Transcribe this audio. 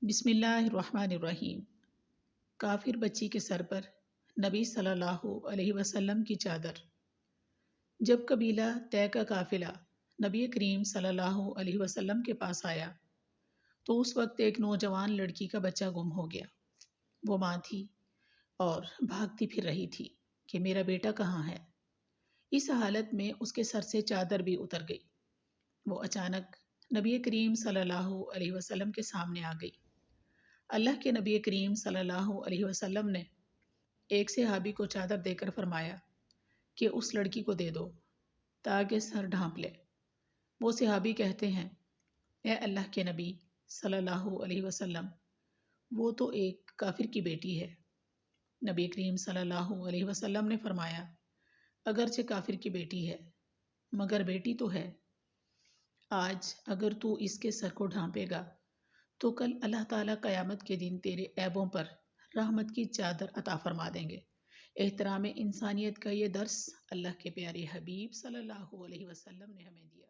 بسم اللہ الرحمن الرحیم۔ کافر بچی کے سر پر نبی صلی اللہ علیہ وسلم کی چادر۔ جب قبیلہ طے کا قافلہ نبی کریم صلی اللہ علیہ وسلم کے پاس آیا تو اس وقت ایک نوجوان لڑکی کا بچہ گم ہو گیا۔ وہ ماں تھی اور بھاگتی پھر رہی تھی کہ میرا بیٹا کہاں ہے۔ اس حالت میں اس کے سر سے چادر بھی اتر گئی۔ وہ اچانک نبی کریم صلی اللہ علیہ وسلم کے سامنے آ گئی۔ اللہ کے نبی کریم صلی اللہ علیہ وسلم نے ایک صحابی کو چادر دے کر فرمایا کہ اس لڑکی کو دے دو تاکہ سر ڈھانپ لے۔ وہ صحابی کہتے ہیں، اے اللہ کے نبی صلی اللہ علیہ وسلم، وہ تو ایک کافر کی بیٹی ہے۔ نبی کریم صلی اللہ علیہ وسلم نے فرمایا، اگرچہ کافر کی بیٹی ہے مگر بیٹی تو ہے۔ آج اگر تو اس کے سر کو ڈھانپے گا تو کل اللہ تعالیٰ قیامت کے دن تیرے عیبوں پر رحمت کی چادر عطا فرما دیں گے۔ احترام انسانیت کا یہ درس اللہ کے پیارے حبیب صلی اللہ علیہ وسلم نے ہمیں دیا۔